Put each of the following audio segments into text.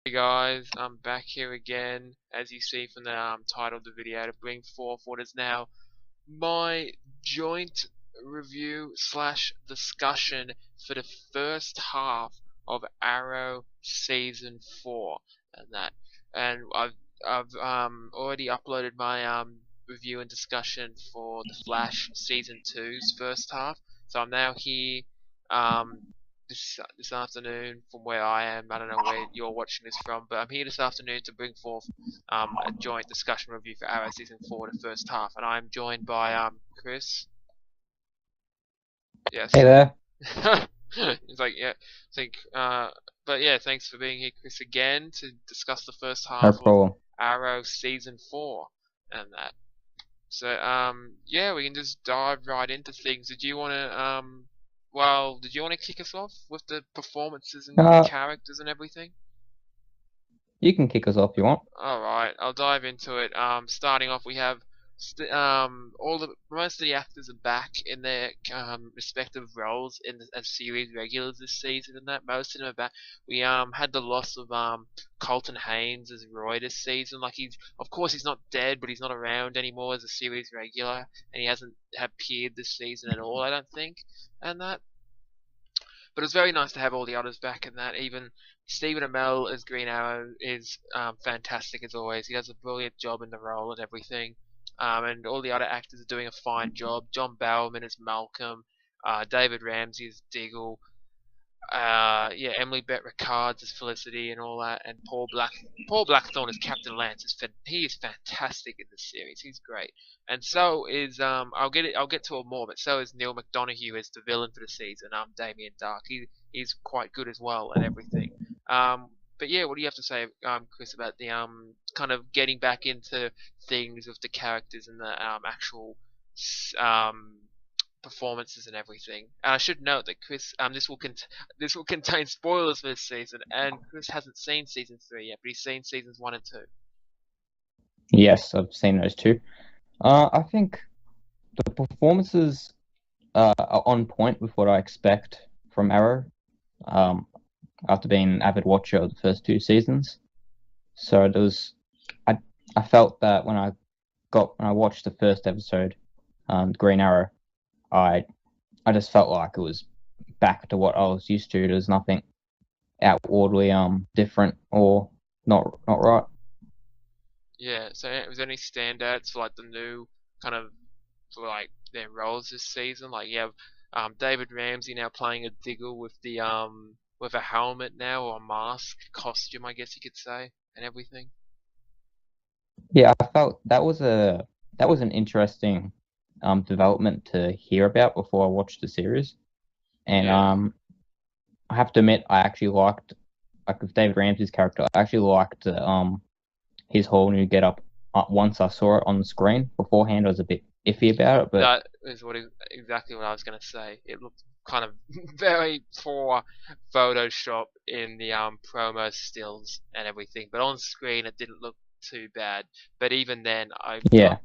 Hey guys, I'm back here again, as you see from the title of the video, to bring forth what is now my joint review slash discussion for the first half of Arrow Season 4, and I've already uploaded my review and discussion for the Flash Season 2's first half, so I'm now here um this afternoon from where I am. I don't know where you're watching this from, but I'm here this afternoon to bring forth a joint discussion review for Arrow Season 4, the first half, and I'm joined by Chris. Hey Yes. there. It's like yeah, I think but yeah, thanks for being here, Chris, again to discuss the first No half of problem. Arrow Season 4 and that. So yeah, we can just dive right into things. Did you want to kick us off with the performances and the Uh, characters and everything? you can kick us off if you want. All right, I'll dive into it. Starting off, we have most of the actors are back in their respective roles as series regulars this season, and that most of them are back. We had the loss of Colton Haynes as Roy this season. Like of course he's not dead, but he's not around anymore as a series regular, and he hasn't appeared this season at all, I don't think, and that. But it's very nice to have all the others back in that. Even Stephen Amell as Green Arrow is fantastic as always. He does a brilliant job in the role and everything. And all the other actors are doing a fine job. John Barrowman as Malcolm, David Ramsey as Diggle, yeah, Emily Bett Rickards as Felicity and all that, and Paul Blackthorne as Captain Lance he is fantastic in this series. He's great, and so is I'll get to it more, but so is Neil McDonough as the villain for the season. Damien Dark. He's quite good as well and everything. But yeah, what do you have to say, Chris, about the kind of getting back into things with the characters and the actual um performances and everything. And I should note that Chris, this will contain spoilers for this season, and Chris hasn't seen season 3 yet, but he's seen seasons 1 and 2. Yes, I've seen those two. I think the performances are on point with what I expect from Arrow. Um, After being an avid watcher of the first two seasons, so there was, I I felt that when I watched the first episode, Green Arrow, I I just felt like it was back to what I was used to. There's nothing outwardly different or not right. Yeah, so was there any standouts for like the new kind of for like their roles this season? Like you have David Ramsey now playing a Diggle with a helmet now or a mask costume, I guess you could say, and everything. Yeah, I felt that was an interesting development to hear about before I watched the series. And Yeah. I have to admit I actually liked like with David Ramsey's character, I actually liked his whole new getup once I saw it on the screen. Beforehand I was a bit iffy about it, but That is exactly what I was gonna say. It looked kind of very poor Photoshop in the promo stills and everything, but on screen it didn't look too bad. But even then, yeah.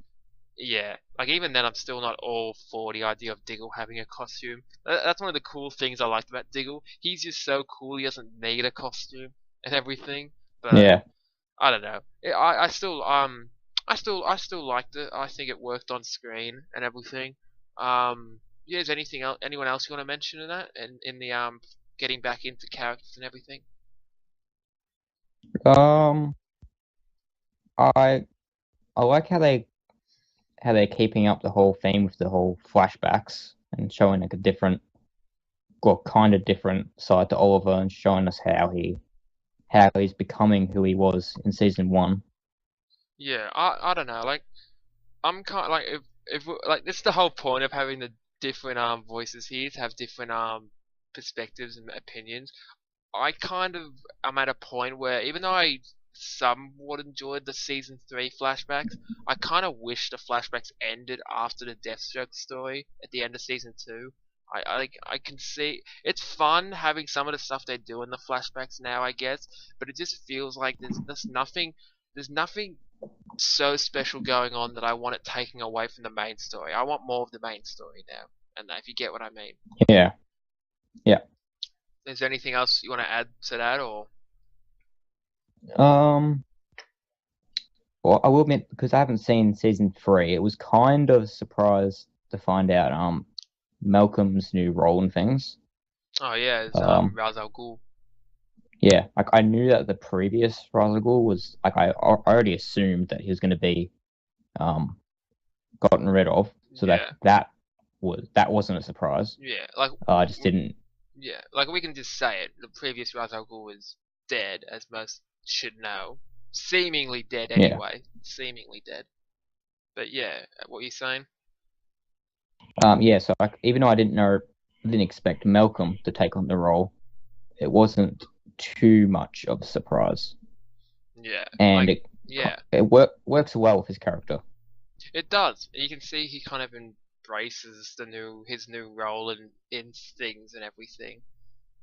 yeah, like even then, I'm still not all for the idea of Diggle having a costume. That's one of the cool things I liked about Diggle. He's just so cool. He doesn't need a costume and everything. But Yeah. I don't know. I still liked it. I think it worked on screen and everything. Yeah, is anyone else you want to mention in that and in the getting back into characters and everything? Um I I like how they're keeping up the whole theme with the whole flashbacks and showing like a different, well, kind of different side to Oliver and showing us how he's becoming who he was in season one. Yeah, I don't know. Like I'm kind of like if like this is the whole point of having the different voices here to have different perspectives and opinions. I kind of am at a point where even though I somewhat enjoyed the season 3 flashbacks, I kind of wish the flashbacks ended after the Deathstroke story at the end of season 2. I can see it's fun having some of the stuff they do in the flashbacks now, I guess, but it just feels like there's nothing so special going on that I want it taking away from the main story. I want more of the main story now, and if you get what I mean. Yeah, yeah. Is there anything else you want to add to that, or? Um, well, I will admit because I haven't seen season 3, it was kind of a surprise to find out Malcolm's new role and things. Oh yeah, it's Um, Ra's al Ghul. yeah, like I knew that the previous Ra's al Ghul was like I already assumed that he was going to be um gotten rid of, so Yeah, that wasn't a surprise. yeah. Like I just didn't. yeah, like we can just say it. The previous Ra's al Ghul was dead, as most should know. Seemingly dead Yeah. anyway. Seemingly dead. But yeah, what are you saying? Yeah. So like, even though didn't expect Malcolm to take on the role, it wasn't too much of a surprise, Yeah, and like yeah, works well with his character. it does. You can see he kind of embraces his new role in things and everything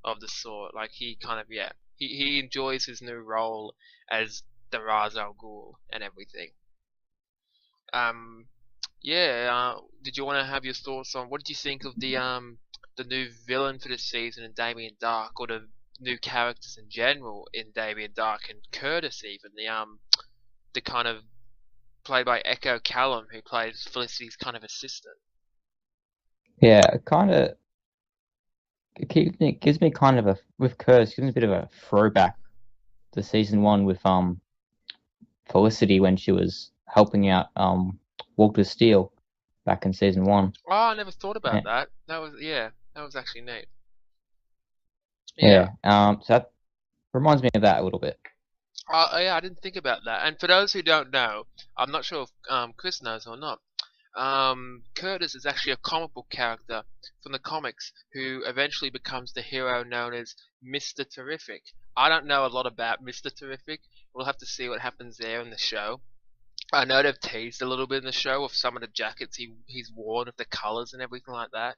of the sort. Like he kind of yeah, he enjoys his new role as the Ra's al Ghul and everything. Um, yeah. Did you want to have your thoughts on what did you think of the new villain for this season in Damien Dark, or the new characters in general in Damien Dark and Curtis, even the kind of played by Echo Callum, who plays Felicity's kind of assistant. Yeah, kind of. It gives me kind of a with Curse, gives me a bit of a throwback to season 1 with Felicity when she was helping out Walter Steele back in season 1. Oh, I never thought about Yeah, that. That was yeah, that was actually neat. Yeah. yeah. So that reminds me of that a little bit. Yeah, I didn't think about that. And for those who don't know, I'm not sure if Chris knows or not. Curtis is actually a comic book character from the comics who eventually becomes the hero known as Mr. Terrific. I don't know a lot about Mr. Terrific. We'll have to see what happens there in the show. I know they've teased a little bit in the show of some of the jackets he's worn, of the colours and everything like that.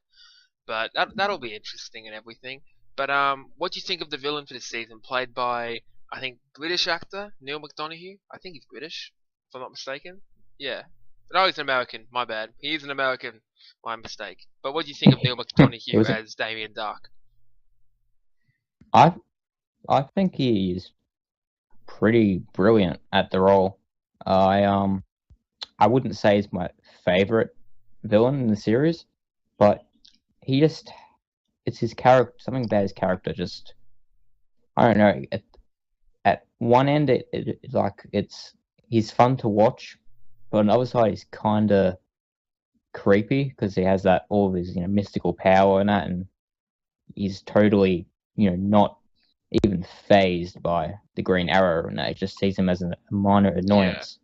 But that'll be interesting and everything. But what do you think of the villain for this season, played by I think British actor Neil McDonough? I think he's British, if I'm not mistaken. Yeah. No, he's an American. My bad. He is an American. My mistake. But what do you think of Neil It McDonough was a, as Damien Dark? I I think he is pretty brilliant at the role. I wouldn't say he's my favorite villain in the series, but he just it's his character. Something about his character just I don't know. At one end, it's he's fun to watch, but on the other side, he's kind of creepy because he has that all of his mystical power and that, and he's totally not even phased by the Green Arrow, and that he just sees him as a minor Yeah. annoyance.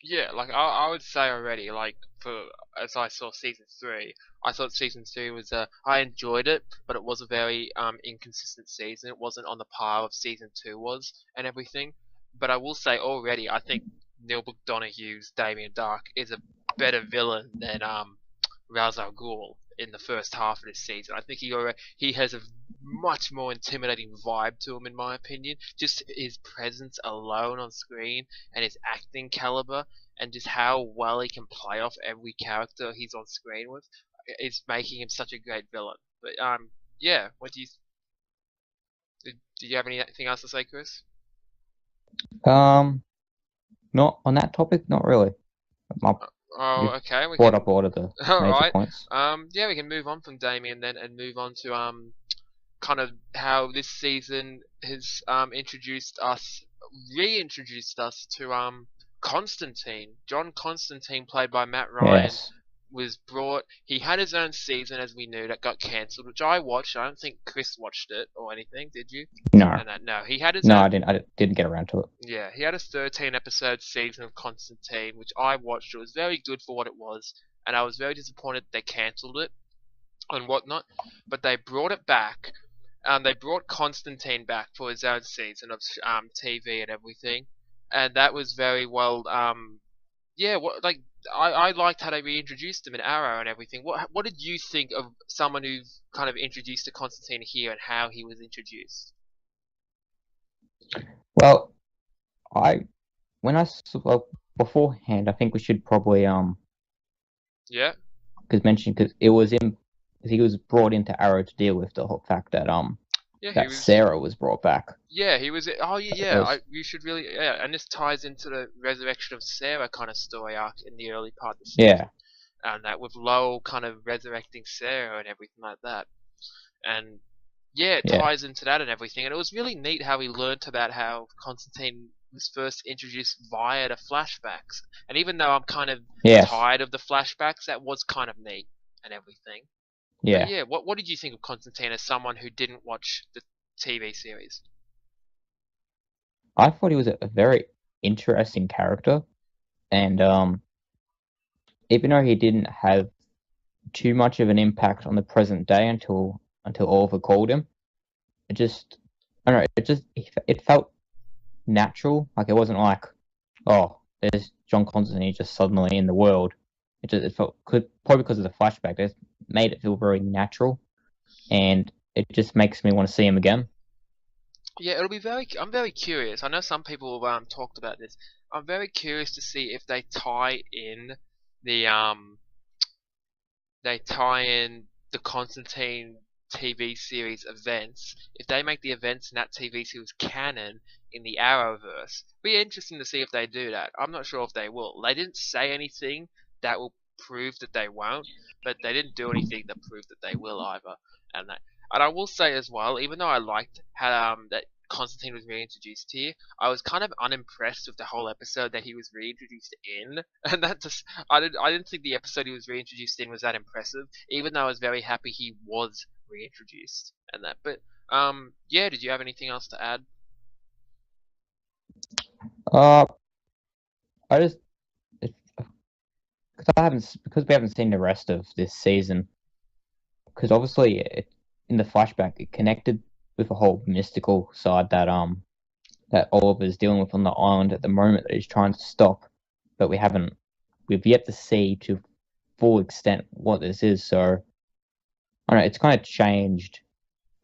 Yeah, like I would say already, like for as I saw season three, I thought season three was I enjoyed it, but it was a very inconsistent season. It wasn't on the par of season two was and everything. But I will say already, I think Neil McDonough's Damien Dark is a better villain than Ra's al Ghul in the first half of this season. I think he has a much more intimidating vibe to him, in my opinion. Just his presence alone on screen and his acting caliber and just how well he can play off every character he's on screen with is making him such a great villain. But yeah. What do you have anything else to say, Chris? Um, Not on that topic, not really. My, Oh, you've okay. We brought can. up all of the All major right. points. Yeah, we can move on from Damien then and move on to kind of how this season has reintroduced us to Constantine. John Constantine, played by Matt Ryan, Yes. was brought. He had his own season, as we knew, that got cancelled, which I watched. I don't think Chris watched it or anything. Did you? No, No. He had his no, own. I didn't get around to it. Yeah, he had a 13 episode season of Constantine, which I watched. It was very good for what it was, and I was very disappointed they cancelled it and whatnot. But they brought it back. They brought Constantine back for his own season of TV and everything, and that was very well. Yeah, what like I liked how they reintroduced him in Arrow and everything. What did you think of someone who kind of introduced to Constantine here and how he was introduced? Well, I when I well, beforehand, I think we should probably Yeah, because mention because it was him because he was brought into Arrow to deal with the whole fact that Yeah, he that was. Sarah was brought back. Yeah, he was. Oh yeah, It yeah. was, You should really. Yeah, and this ties into the resurrection of Sarah kind of story arc in the early part of the yeah, season, and that with Lowell kind of resurrecting Sarah and everything like that. And yeah, it yeah, ties into that and everything. And it was really neat how we learnt about how Constantine was first introduced via the flashbacks. And even though I'm kind of yes, tired of the flashbacks, that was kind of neat and everything. But yeah. yeah, what did you think of Constantine as someone who didn't watch the TV series? I thought he was a very interesting character, and even though he didn't have too much of an impact on the present day until Oliver called him, it just I don't know, it felt natural. Like it wasn't like, oh, there's John Constantine just suddenly in the world. It felt probably because of the flashback. It made it feel very natural, and it just makes me want to see him again. Yeah, it'll be very. I'm very curious. I know some people have talked about this. I'm very curious to see if the they tie in the Constantine TV series events. If they make the events in that TV series canon in the Arrowverse, be interesting to see if they do that. I'm not sure if they will. They didn't say anything that will prove that they won't, but they didn't do anything that proved that they will either. And that, and I will say as well, even though I liked how that Constantine was reintroduced here, I was kind of unimpressed with the whole episode that he was reintroduced in, and that just I didn't think the episode he was reintroduced in was that impressive, even though I was very happy he was reintroduced and that. But yeah, did you have anything else to add? Uh, I just because we haven't seen the rest of this season. Because obviously, in the flashback, it connected with a whole mystical side that Oliver's dealing with on the island at the moment that he's trying to stop, but we've yet to see to full extent what this is. So I don't know, it's kind of changed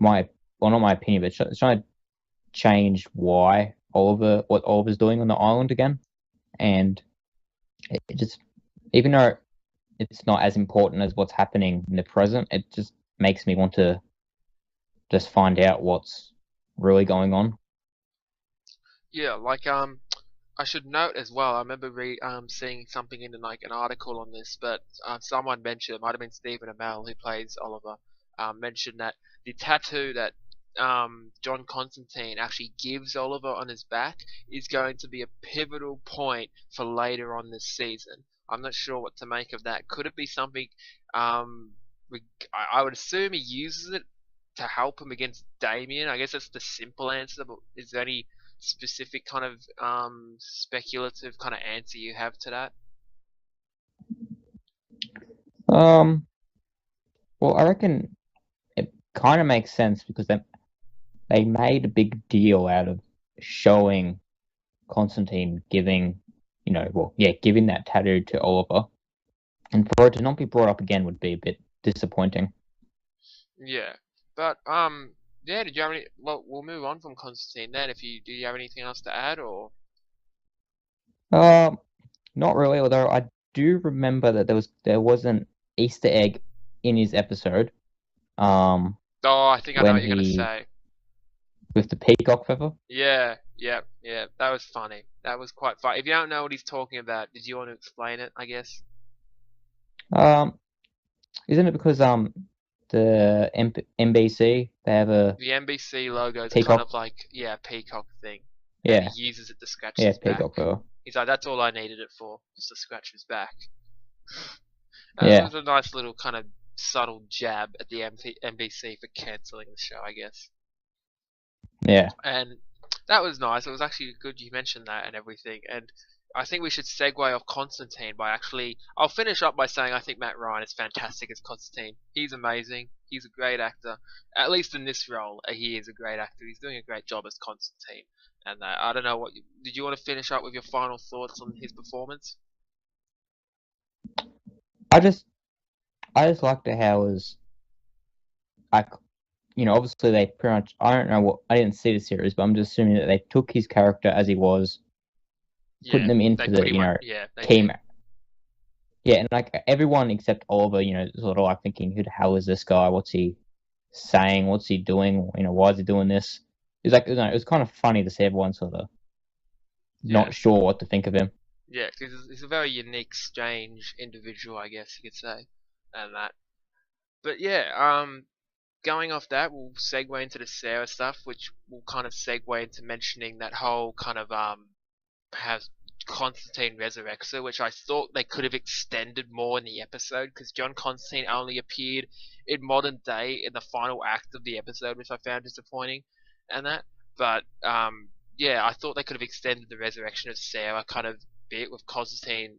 not my opinion, but it's trying to change what Oliver's doing on the island again, and it just even though it's not as important as what's happening in the present, it just makes me want to just find out what's really going on. Yeah, like I should note as well. I remember seeing something in like an article on this, but someone mentioned it might have been Stephen Amell who plays Oliver. Mentioned that the tattoo that John Constantine actually gives Oliver on his back is going to be a pivotal point for later on this season. I'm not sure what to make of that. Could it be something? Um, I would assume he uses it to help him against Damien. I guess that's the simple answer, but is there any specific kind of speculative kind of answer you have to that? Um, well, I reckon it kind of makes sense because they made a big deal out of showing Constantine giving that tattoo to Oliver, and for it to not be brought up again would be a bit disappointing. Yeah, but yeah. Did you have any? Well, we'll move on from Constantine then. If you do, you have anything else to add or? Um, Not really, although I do remember that there was an Easter egg in his episode, um, Oh, I think I know when what you're gonna he say. with the peacock feather. Yeah, yeah, yeah. That was funny. That was quite funny. If you don't know what he's talking about, did you want to explain it? I guess. Um, isn't it because the NBC they have a The NBC logo is kind peacock? of like yeah, peacock thing, and he Yeah, uses it to scratch yeah, his back. peacock feather. He's like, that's all I needed it for, just to scratch his back. It Yeah, was a nice little kind of subtle jab at the NBC for cancelling the show, I guess. yeah. And that was nice. It was actually good you mentioned that and everything. And I think we should segue off Constantine by actually. I'll finish up by saying I think Matt Ryan is fantastic as Constantine. He's amazing. He's a great actor. At least in this role, he is a great actor. He's doing a great job as Constantine. And I don't know did you want to finish up with your final thoughts on his performance? I just I just liked it how it was like obviously they pretty much I don't know what I didn't see the series, but I'm just assuming that they took his character as he was, putting Yeah, them they into the pretty much. Yeah, they team. did. Yeah, and like everyone except Oliver, sort of like thinking, who the hell is this guy? What's he saying, "What's he doing? Why is he doing this?" It's like it was kind of funny to see everyone sort of Yeah, not sure what to think of him. yeah, 'cause he's a very unique, strange individual, I guess you could say, and that. But yeah, going off that, we'll segue into the Sarah stuff, which will kind of segue into mentioning that whole kind of has Constantine resurrects her, which I thought they could have extended more in the episode because John Constantine only appeared in modern day in the final act of the episode, which I found disappointing, and that. But yeah, I thought they could have extended the resurrection of Sarah kind of bit with Constantine,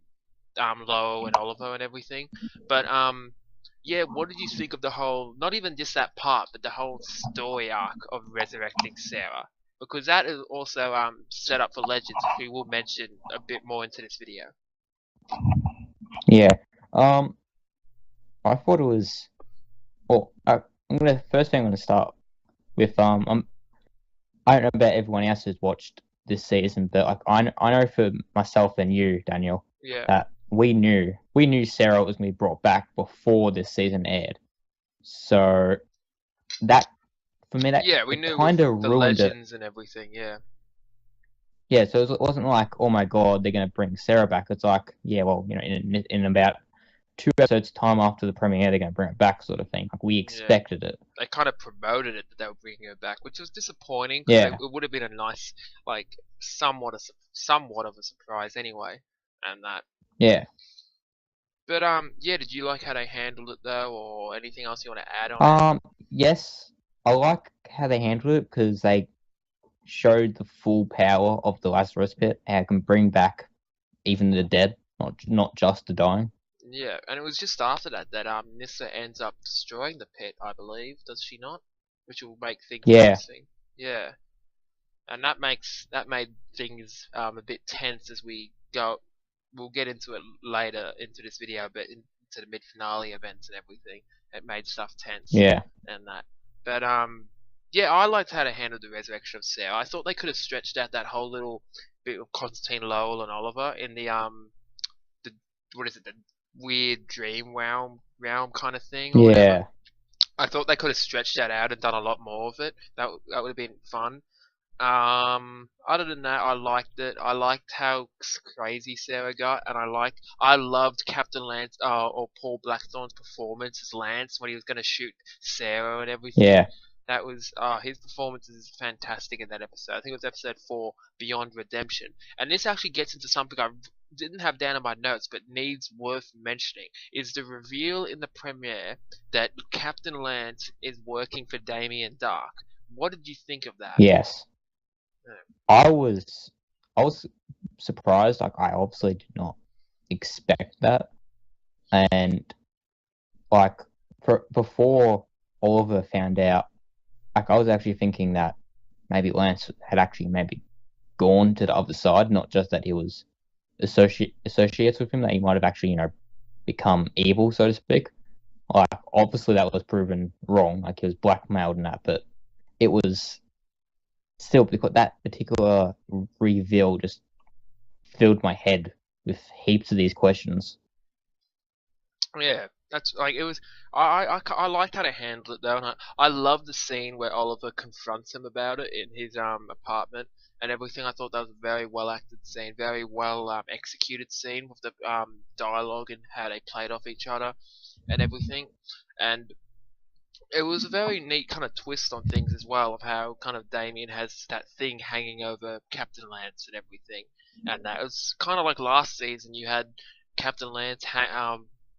Lowell and Oliver and everything. But yeah, what did you think of the whole, not even just that part, but the whole story arc of resurrecting Sarah? Because that is also set up for Legends, which we will mention a bit more into this video. Yeah. Um, I thought it was. Well, first thing I'm gonna start with. I don't know about everyone else who's watched this season, but like I know for myself and you, Daniel, Yeah. that we knew Sarah was gonna be brought back before this season aired. So that for me that Yeah, we it knew kind with of the ruined it. Legends and everything, yeah. Yeah, so it wasn't like, oh my god, they're gonna bring Sarah back. It's like, yeah, well, in about 2 episodes time after the premiere, they're gonna bring it back, sort of thing. Like we Yeah. expected it. They kind of promoted it that they were bringing her back, which was disappointing because it Yeah, would have been a nice, like, somewhat of a surprise anyway, and that. yeah. But yeah, did you like how they handled it though, or anything else you want to add on it? Yes, I like how they handled it because they showed the full power of the Lazarus Pit, how it can bring back even the dead, not just the dying. Yeah, and it was just after that that Nissa ends up destroying the pit, I believe, does she not? Which will make things Yeah, interesting. Yeah, and that made things a bit tense as we go. We'll get into it later into this video, but into the mid finale events and everything, it made stuff tense yeah, and that. But yeah, I liked how they handled the resurrection of Sarah. I thought they could have stretched out that whole little bit of Constantine Lowell and Oliver in the what is it, the weird dream realm kind of thing or whatever. yeah, I thought they could have stretched that out and done a lot more of it. That would have been fun. Other than that, I liked it. I liked how crazy Sarah got, and I loved Captain Lance, or Paul Blackthorne's performance as Lance when he was gonna shoot Sarah and everything. yeah, That was, his performance is fantastic in that episode. I think it was episode 4, Beyond Redemption. And this actually gets into something I didn't have down in my notes, but needs worth mentioning, is the reveal in the premiere that Captain Lance is working for Damien Dark. What did you think of that? yes. I was, I was surprised. Like I obviously did not expect that, and like before Oliver found out, like I was actually thinking that maybe Lance had actually maybe gone to the other side, not just that he was associates with him, that he might have actually, become evil, so to speak. Like obviously that was proven wrong, like he was blackmailed and that, but it was still because that particular reveal just filled my head with heaps of these questions. Yeah, that's like it was. I liked how they handled it though, and I love the scene where Oliver confronts him about it in his apartment and everything. I thought that was a very well acted scene, very well executed scene with the dialogue and how they played off each other and everything. And it was a very neat kind of twist on things as well of how kind of Damien has that thing hanging over Captain Lance and everything, and that was kind of like last season you had Captain Lance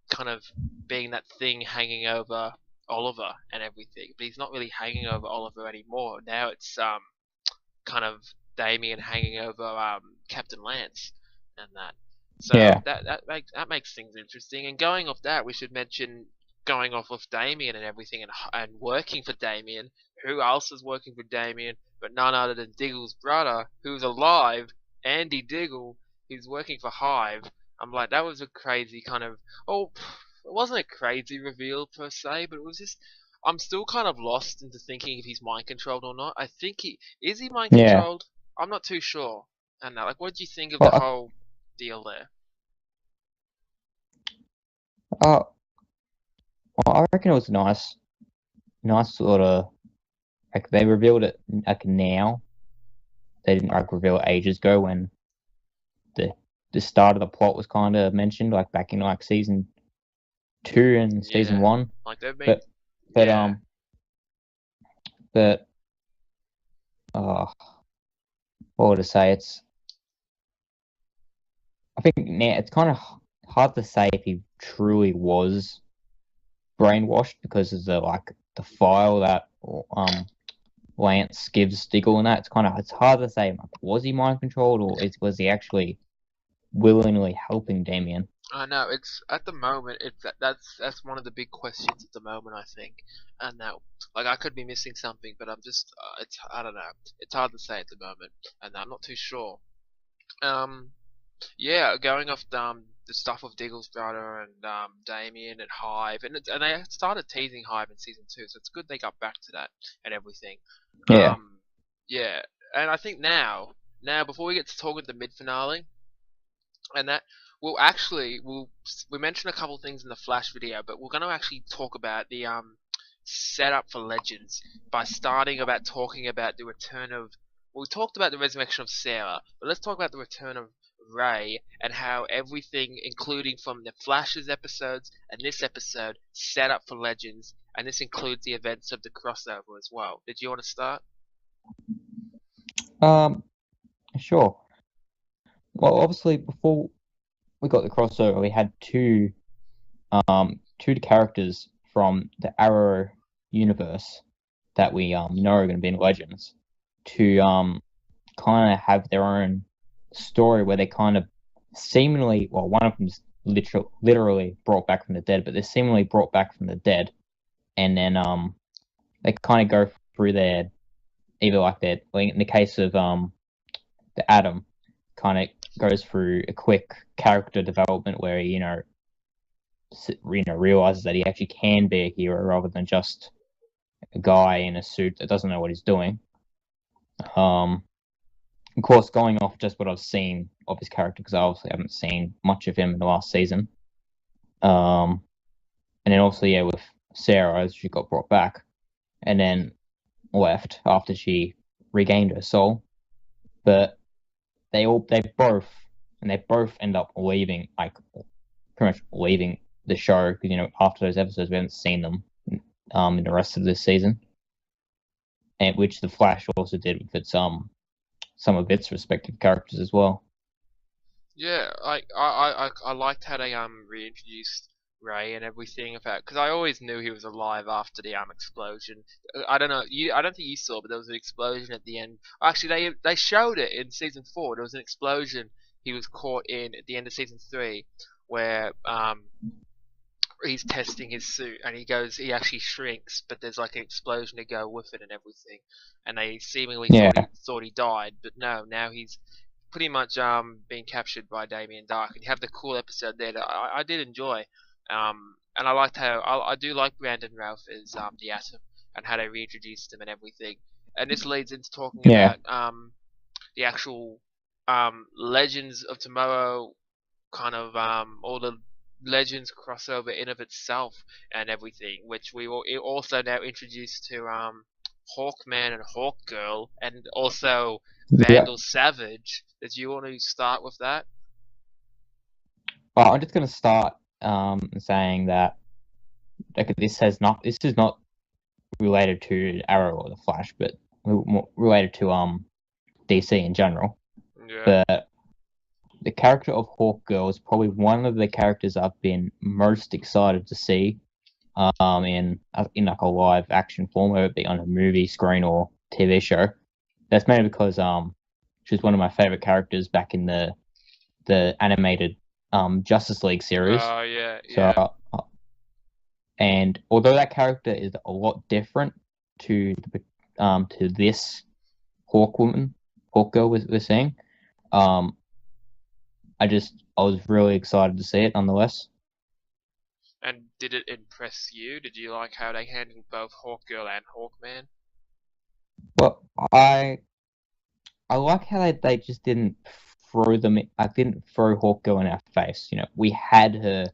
kind of being that thing hanging over Oliver and everything, but he's not really hanging over Oliver anymore. Now it's kind of Damien hanging over Captain Lance and that. So Yeah, that makes things interesting. And going off that, we should mention going off of Damien and everything, and working for Damien. Who else is working for Damien but none other than Diggle's brother, who's alive, Andy Diggle, who's working for Hive. I'm like, that was a crazy kind of, oh, it wasn't a crazy reveal per se, but it was just, I'm still kind of lost into thinking if he's mind controlled or not. I think he mind yeah. controlled? I'm not too sure. And like, what do you think of the Well, whole deal there? I, uh, well, I reckon it was nice nice sort of like they revealed it like now. They didn't like reveal it ages ago when the the start of the plot was kind of mentioned, like back in like season 2 and season Yeah, 1. like they've been. But but Yeah, um but uh what would I say? I think now it's kind of hard to say if he truly was brainwashed because of the file that Lance gives Diggle and that. It's hard to say like, was he mind controlled or was he actually willingly helping Damien? I know. It's at the moment. That's one of the big questions at the moment. I think, and that like I could be missing something, but I'm just it's I don't know. It's hard to say at the moment, and I'm not too sure. Um, Yeah, going off the stuff with Diggle's brother and Damien and Hive, and they started teasing Hive in season 2, so it's good they got back to that and everything. Yeah, Um, yeah, and I think now before we get to talking the mid finale and that, we mentioned a couple things in the Flash video, but we're going to actually talk about the setup for Legends by starting about talking about the return of. Well, we talked about the resurrection of Sarah, but let's talk about the return of Ray and how everything, including from the Flash's episodes and this episode, set up for Legends, and this includes the events of the crossover as well. Did you want to start? um, sure. Well, obviously, before we got the crossover, we had two characters from the Arrow universe that we know are going to be in Legends to kind of have their own story where they kind of seemingly, well, one of them's literally brought back from the dead, but they're seemingly brought back from the dead, and then they kind of go through their either like their like in the case of the Atom kind of goes through a quick character development where he realizes that he actually can be a hero rather than just a guy in a suit that doesn't know what he's doing. Um, of course, going off just what I've seen of his character, because I obviously haven't seen much of him in the last season. And then obviously, yeah, with Sarah, as she got brought back and then left after she regained her soul. But they both end up leaving, like pretty much leaving the show because after those episodes we haven't seen them in the rest of this season, and which the Flash also did with its some of its respective characters as well. Yeah, I liked how they reintroduced Ray and everything about because I always knew he was alive after the explosion. I don't know I don't think you saw, but there was an explosion at the end. Actually, they showed it in season 4. There was an explosion he was caught in at the end of season 3, where he's testing his suit and he actually shrinks, but there's like an explosion to go with it and everything, and they seemingly Yeah, thought he died, but no, now he's pretty much being captured by Damien Dark, and you have the cool episode there that I did enjoy, and I liked how I do like Brandon Routh as the Atom and how they reintroduced him and everything, and this leads into talking yeah. about the actual Legends of Tomorrow kind of all the Legends crossover in of itself and everything, which we will also now introduced to Hawkman and Hawkgirl, and also Yeah. Vandal Savage. Did you want to start with that? Well, I'm just gonna start saying that like this is not related to Arrow or the Flash, but more related to DC in general. Yeah. But the character of Hawkgirl is probably one of the characters I've been most excited to see in like a live action form, whether it be on a movie, screen, or TV show. That's mainly because she was one of my favorite characters back in the animated Justice League series. Oh yeah, So yeah. and although that character is a lot different to this Hawkwoman, Hawkgirl we're seeing, um, I was really excited to see it nonetheless. And did it impress you? Did you like how they handled both Hawkgirl and Hawkman? But I like how they just didn't throw them. I didn't throw Hawkgirl in our face. We had her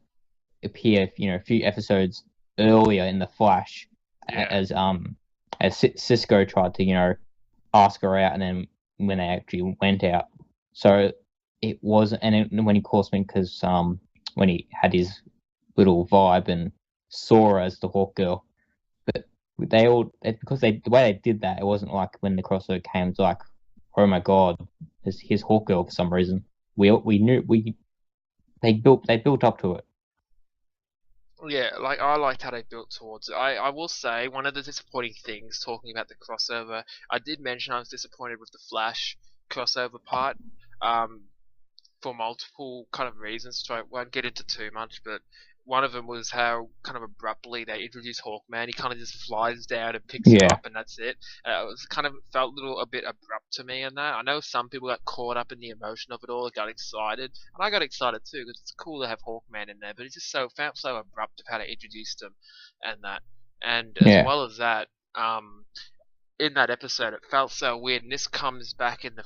appear, a few episodes earlier in the Flash Yeah. Cisco tried to ask her out, and then when they actually went out, so it wasn't. And when he calls me, because when he had his little vibe and saw her as the Hawk Girl, but because the way they did that, it wasn't like when the crossover came. It's like, oh my god, it's his Hawk Girl for some reason. We knew they built up to it. Yeah, like I liked how they built towards it. I will say one of the disappointing things talking about the crossover, I did mention I was disappointed with the Flash crossover part, um, for multiple kind of reasons. So I won't get into too much, but one of them was how kind of abruptly they introduced Hawkman. He kind of just flies down and picks him Yeah, up, and that's it. It was kind of felt a bit abrupt to me in that. I know some people got caught up in the emotion of it all, got excited, and I got excited too because it's cool to have Hawkman in there. But it just felt so abrupt of how they introduced him, and that, and as yeah, well as that, in that episode, it felt so weird, and this comes back in the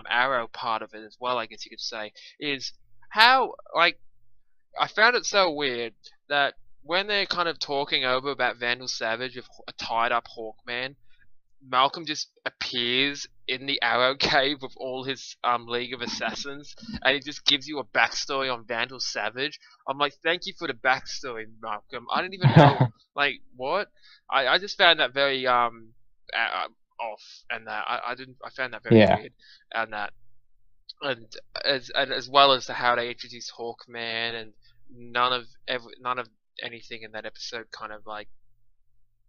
Arrow part of it as well. I guess you could say is how like I found it so weird that when they're kind of talking over about Vandal Savage with a tied up Hawkman, Malcolm just appears in the Arrow Cave with all his League of Assassins, and he just gives you a backstory on Vandal Savage. I'm like, thank you for the backstory, Malcolm. I didn't even know, like, what? I just found that very off, and that I found that very yeah, weird, and that and as well as how they introduced Hawkman, and none of anything in that episode kind of like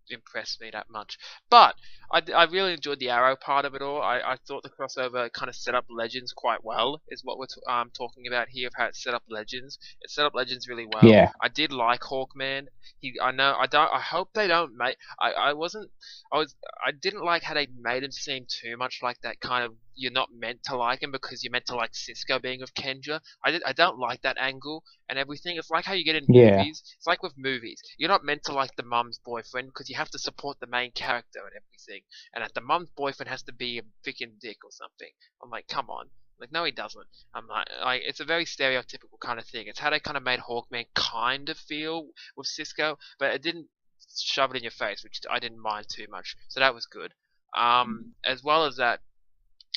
impressed me that much. But I really enjoyed the Arrow part of it all. I thought the crossover kind of set up Legends quite well, is what we're talking about here, of how it set up Legends. It set up Legends really well. yeah, I did like Hawkman. I know, I don't, I hope they don't make, I didn't like how they made him seem too much like that kind of, you're not meant to like him because you're meant to like Cisco being with Kendra. I don't like that angle and everything. It's like how you get in yeah, movies. It's like with movies. You're not meant to like the mum's boyfriend because you have to support the main character and everything. And that the mum's boyfriend has to be a freaking dick or something. I'm like, come on. Like, no, he doesn't. I'm like, it's a very stereotypical kind of thing. It's how they kind of made Hawkman kind of feel with Cisco, but it didn't shove it in your face, which I didn't mind too much. So that was good. As well as that,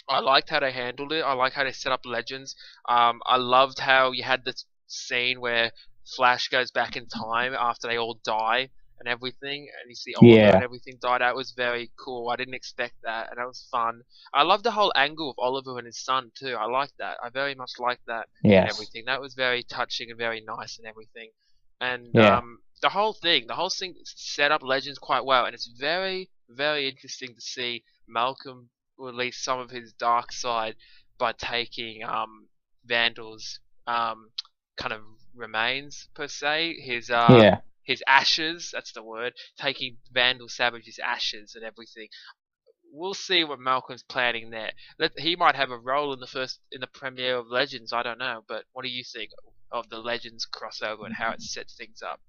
I liked how they handled it. I like how they set up Legends. I loved how you had this scene where Flash goes back in time after they all die and everything, and you see Oliver and yeah, everything die. That was very cool. I didn't expect that, and that was fun. I loved the whole angle of Oliver and his son too. I liked that. I very much liked that and yes, everything. That was very touching and very nice and everything. And yeah, the whole thing set up Legends quite well, and it's very, very interesting to see Malcolm release some of his dark side by taking Vandal's kind of remains per se, yeah, his ashes. That's the word. Taking Vandal Savage's ashes and everything. We'll see what Malcolm's planning there. He might have a role in the premiere of Legends. I don't know, but what do you think of the Legends crossover and how it sets things up?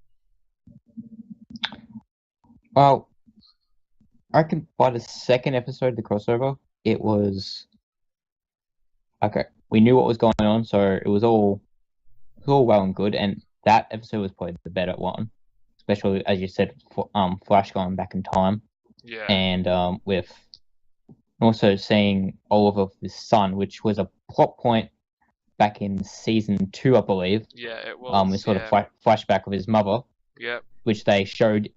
well, I reckon by the second episode of the crossover, it was okay. We knew what was going on, so it was all well and good. And that episode was probably the better one, especially as you said, Flash going back in time, Yeah, and with also seeing Oliver with his son, which was a plot point back in season 2, I believe. yeah, it We was. sort of Yeah, flashback of his mother, yeah, which they showed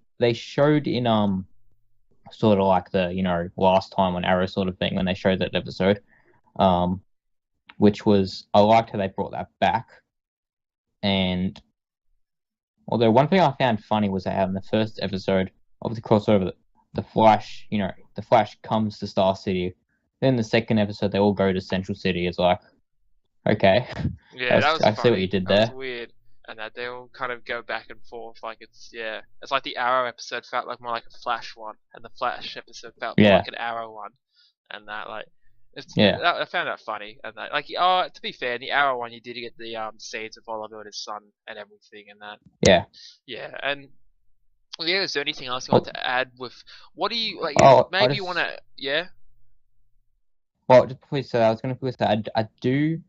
in sort of like the last time on Arrow sort of thing when they showed that episode, um, which was I liked how they brought that back. And although one thing I found funny was that in the first episode of the crossover, the Flash, the Flash comes to Star City. Then the second episode, they all go to Central City. It's like, okay, yeah. That was I see what you funny. did That was there. weird. And that they all kind of go back and forth, like it's like the Arrow episode felt like more like a Flash one, and the Flash episode felt more Yeah, like an Arrow one, and that like yeah, I found that funny, and that like to be fair, in the Arrow one you did get the scenes of Oliver and his son and everything, and that yeah. yeah, and yeah. Is there anything else you want Oh, to add with what do you like? oh, I Maybe you want just to yeah well, just before you say that, I was going to say I do.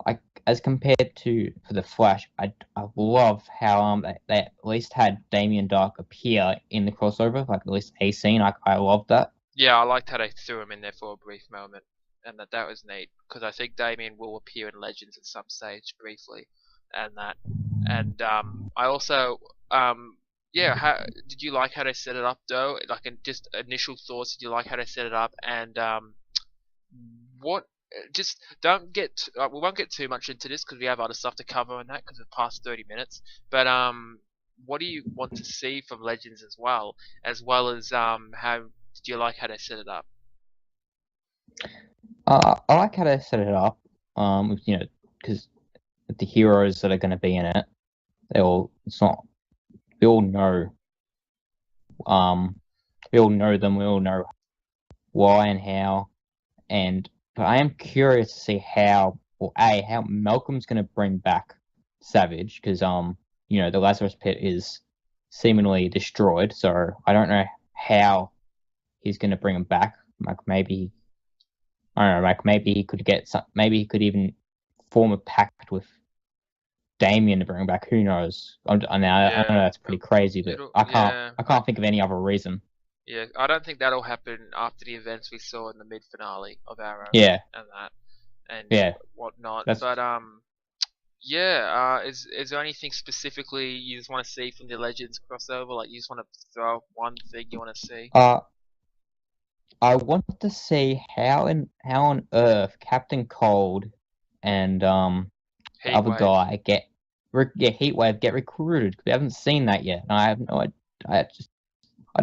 I as compared to for the Flash, I love how they at least had Damien Dark appear in the crossover, like at least a scene. I love that. Yeah, I liked how they threw him in there for a brief moment, and that was neat because I think Damien will appear in Legends at some stage briefly, and that, and I also yeah, how did you like how they set it up though? Like, in just initial thoughts, did you like how they set it up? And what? Just don't get. We won't get too much into this because we have other stuff to cover on that because we're past 30 minutes. But what do you want to see from Legends as well as how did you like how they set it up? I like how they set it up. Because the heroes that are going to be in it, they all it's not we all know um we all know them. We all know why and how. And but I am curious to see how Malcolm's going to bring back Savage because the Lazarus Pit is seemingly destroyed, so I don't know how he's going to bring him back. Like maybe I don't know, like maybe he could get some, maybe he could even form a pact with Damien to bring him back. Who knows? I know Yeah, that's pretty crazy, but yeah, I can't think of any other reason. yeah. I don't think that'll happen after the events we saw in the mid finale of Arrow Yeah, and that and yeah, whatnot. that's But yeah. Is there anything specifically you just want to see from the Legends crossover? Like, you just want to throw one thing you want to see? uh I want to see how on earth Captain Cold and the other Heatwave. guy Heatwave get recruited. We haven't seen that yet, and I have no. I just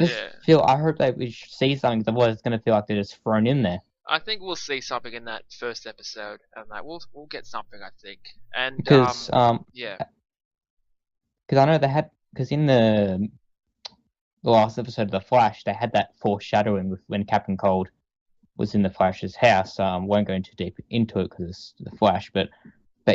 Yeah. feel I hope that we see something. 'Cause otherwise, it's gonna feel like they're just thrown in there. I think we'll see something in that first episode, and like we'll get something, I think. And Because yeah, I know they had because in the last episode of the Flash, they had that foreshadowing with when Captain Cold was in the Flash's house. Won't go too deep into it because it's the Flash, but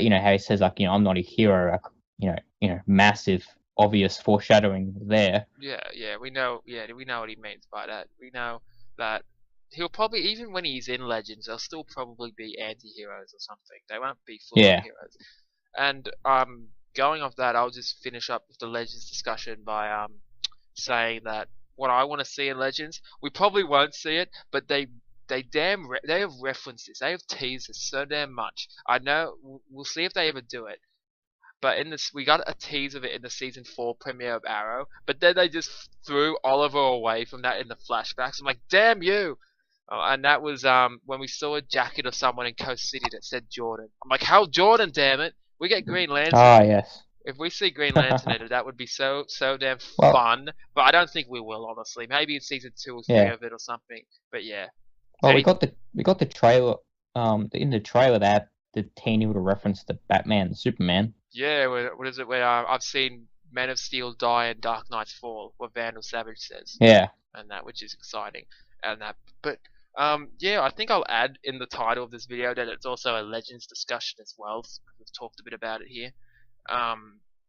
you know how he says like I'm not a hero, like, massive obvious foreshadowing there. we know what he means by that. We know that he'll probably, even when he's in Legends, they'll still probably be anti-heroes or something. They won't be full-on Yeah, heroes. And going off that, I'll just finish up with the Legends discussion by saying that what I want to see in Legends, we probably won't see it, but they have referenced this. They have teased this so damn much. I know we'll see if they ever do it. But in this, we got a tease of it in the season 4 premiere of Arrow. But then they just threw Oliver away from that in the flashbacks. I'm like, damn you! And that was when we saw a jacket of someone in Coast City that said Jordan. I'm like, how Jordan? Damn it! We get Green Lantern. ah yes. If we see Green Lantern in it, that would be so damn Well, fun. But I don't think we will, honestly. Maybe in season 2 or 3 yeah. of it or something. But yeah. Well, Any, we got the trailer. In the trailer, they had the teeny little reference to Batman, and Superman. yeah, what is it? Where I've seen Man of Steel die and Dark Knight's fall, what Vandal Savage says, Yeah, and that, which is exciting, and that. But yeah, I think I'll add in the title of this video that it's also a Legends discussion as well. We've talked a bit about it here.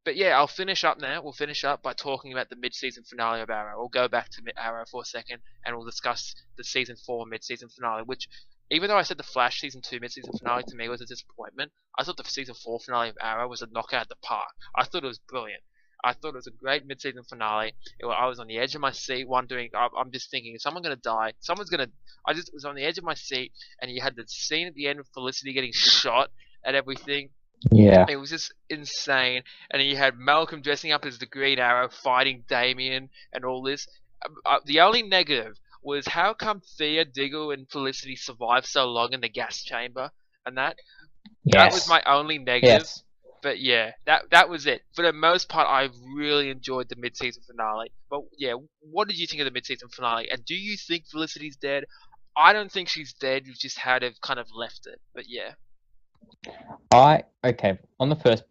But yeah, I'll finish up now. We'll finish up by talking about the mid-season finale of Arrow. We'll go back to Arrow for a second, and we'll discuss the season 4 mid-season finale. Which, even though I said the Flash season 2 mid-season finale to me was a disappointment, I thought the season 4 finale of Arrow was a knockout at the park. I thought it was brilliant. I thought it was a great mid-season finale. I was on the edge of my seat, wondering. I'm just thinking, is someone gonna die? Someone's gonna. I just was on the edge of my seat, and you had the scene at the end of Felicity getting shot and everything. yeah, It was just insane. And you had Malcolm dressing up as the Green Arrow fighting Damien and all this. The only negative was how come Thea, Diggle, and Felicity survived so long in the gas chamber and that. That was yes, my only negative. yes. But yeah, that was it. For the most part, I really enjoyed the mid-season finale. But yeah, what did you think of the mid-season finale? And do you think Felicity's dead? I don't think she's dead. We've just had to kind of left it. But yeah. Okay. On the first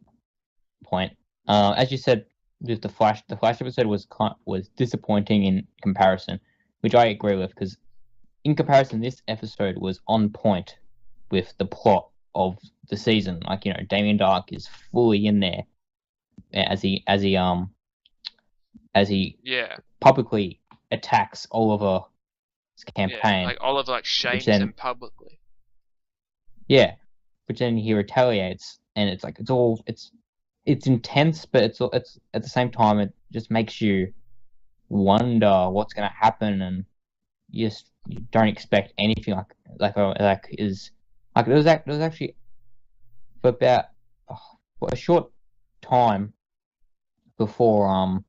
point, as you said, with the Flash episode was disappointing in comparison, which I agree with because in comparison, this episode was on point with the plot of the season. Like Damien Dark is fully in there as he Yeah. publicly attacks Oliver's Yeah. campaign, Like Oliver which shames then him publicly. yeah, but then he retaliates, and it's like it's intense, but it's at the same time it just makes you wonder what's gonna happen, and you don't expect anything like there was actually for about for a short time before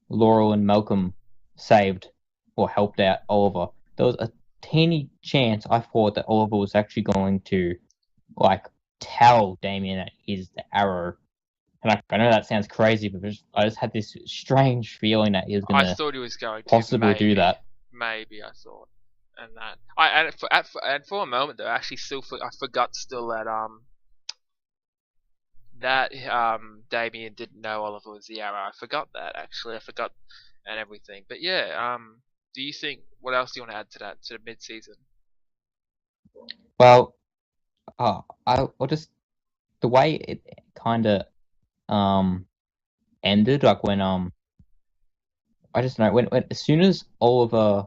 Laurel and Malcolm saved or helped out Oliver. There was a teeny chance I thought that Oliver was actually going to like tell Damien that he's the Arrow. And I know that sounds crazy, but I just had this strange feeling that he was I gonna thought he was going to, possibly do maybe. that. Maybe, I thought. And that. And for a moment, though, I actually I forgot still that Damien didn't know Oliver was the Arrow. I forgot that, actually. I forgot and everything. But yeah, do you think, what else do you want to add to that, to the mid-season? Well, I'll just the way it kind of ended, like when I just know when as soon as Oliver,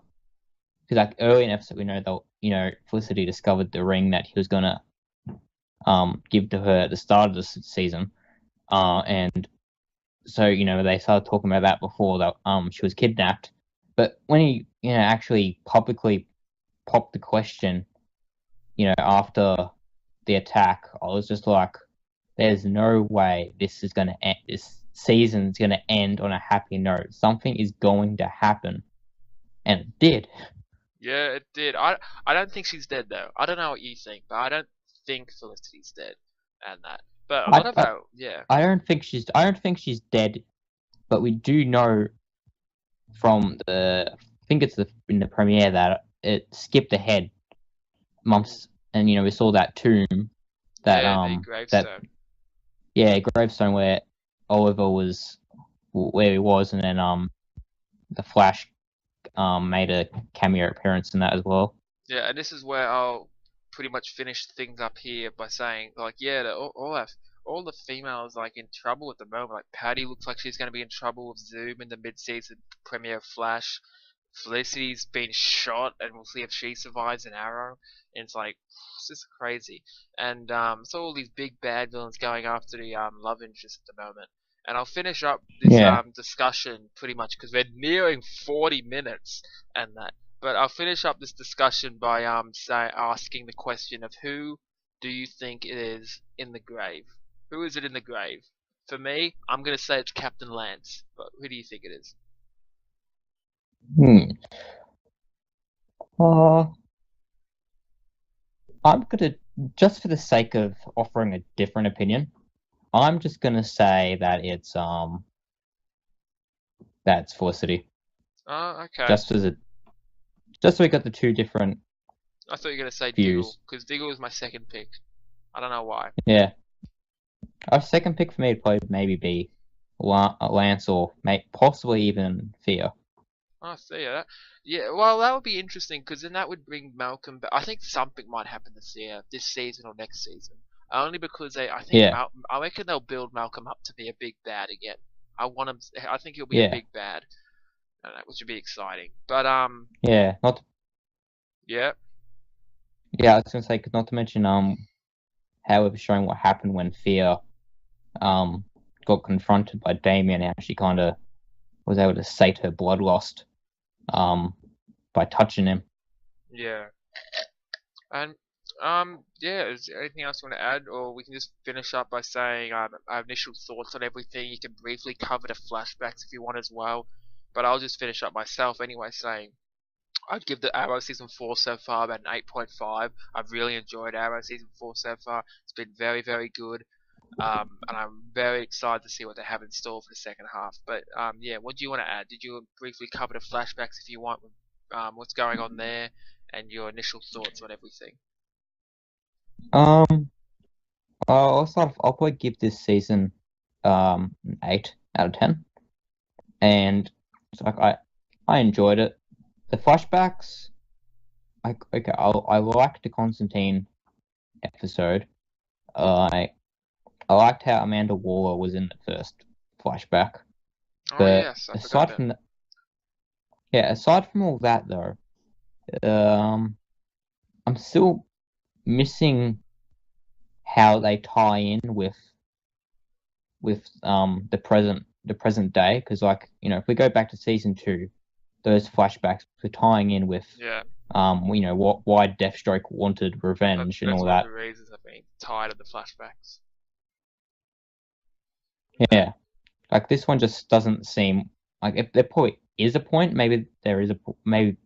because like early in the episode we know that Felicity discovered the ring that he was gonna give to her at the start of the season, and so they started talking about that before that she was kidnapped, but when he actually publicly popped the question, after the attack, I was just like, there's no way this is gonna end. This season's gonna end on a happy note. Something is going to happen, and it did. Yeah, it did. I don't think she's dead, though. I don't know what you think, but I don't think Felicity's dead and that. But I, what I about, yeah. I don't think she's dead, but we do know from I think it's in the premiere that it skipped ahead months, and we saw that tomb that Yeah, the that gravestone. yeah gravestone where Oliver was, where he was, and then the Flash made a cameo appearance in that as well. Yeah, and this is where I'll pretty much finish things up here by saying, like, yeah, all the females like in trouble at the moment. Like Patty looks like she's going to be in trouble with Zoom in the mid-season premiere of Flash. Felicity's been shot, and we'll see if she survives an Arrow. And it's like, it's just crazy. And so all these big bad villains going after the love interest at the moment. And I'll finish up this Yeah. discussion pretty much because we're nearing 40 minutes and that. But I'll finish up this discussion by asking the question of who do you think it is in the grave? Who is it in the grave? For me, I'm gonna say it's Captain Lance. But who do you think it is? Hmm. Uh, I'm gonna, just for the sake of offering a different opinion, I'm just gonna say that that's Felicity. Oh, okay. Just as just so we got the two different I thought you were gonna say Diggle, views. because Diggle was my second pick. I don't know why. Yeah. Our second pick for me would probably maybe be Lance, or possibly even Thea. Oh, see that. Yeah, well, that would be interesting because then that would bring Malcolm back. I think something might happen this season or next season. Only because Yeah, I reckon they'll build Malcolm up to be a big bad again. I want him. I think he'll be a yeah, big bad, which would be exciting. But yeah. Not yeah, Yeah, I was gonna say, 'cause not to mention how it was showing what happened when Thea um got confronted by Damien, and how she kind of was able to sate her bloodlust um by touching him. yeah, and yeah. Is there anything else you want to add, or we can just finish up by saying our initial thoughts on everything? You can briefly cover the flashbacks if you want as well, but I'll just finish up myself anyway, saying I'd give the Arrow season 4 so far about an 8.5. I've really enjoyed Arrow season 4 so far. It's been very, very good. And I'm very excited to see what they have in store for the second half. But yeah, what do you want to add? Did you briefly cover the flashbacks if you want, what's going on there, and your initial thoughts on everything? Um, I'll probably give this season an 8 out of 10, and it's like I enjoyed it. The flashbacks, I liked the Constantine episode. I I liked how Amanda Waller was in the first flashback. Oh But yes, I forgot aside about. from aside from all that though, um, I'm still missing how they tie in with the present day, because like if we go back to season 2, those flashbacks were tying in with Yeah, why Deathstroke wanted revenge and that's all one of that. the reasons I've been tired of the flashbacks. Yeah, like this one just doesn't seem like, if there probably is a point. Maybe there is maybe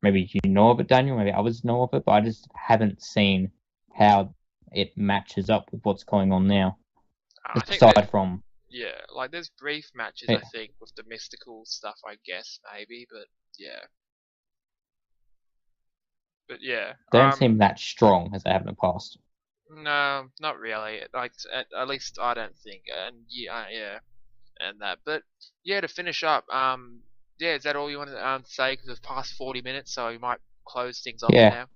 you know of it, Daniel. Maybe others know of it, but I just haven't seen how it matches up with what's going on now. I think that Aside from yeah, like there's brief matches I it, think with the mystical stuff, I guess maybe, but yeah, but yeah, they don't seem that strong as they have in the past. no, not really. Like at least I don't think, and yeah, and that. But yeah, to finish up, yeah, is that all you want to say? Because it's past 40 minutes, so we might close things off Yeah, now.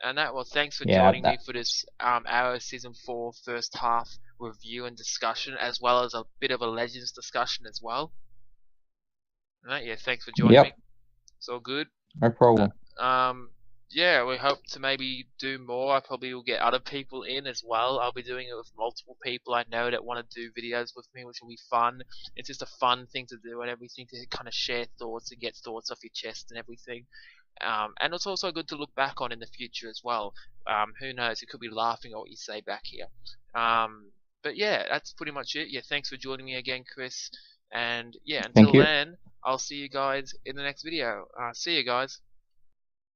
And that, well, thanks for yeah, joining me for this Arrow season 4 first half review and discussion, as well as a bit of a Legends discussion as well. And that, yeah, thanks for joining me. yep, It's all good. no problem. Um, yeah, we hope to maybe do more. I probably will get other people in as well. I'll be doing it with multiple people I know that want to do videos with me, which will be fun. It's just a fun thing to do and everything, to kind of share thoughts and get thoughts off your chest and everything. And it's also good to look back on in the future as well. Who knows? You could be laughing at what you say back here. But yeah, that's pretty much it. Yeah, thanks for joining me again, Chris. And yeah, Thank until you. then, I'll see you guys in the next video. See you guys.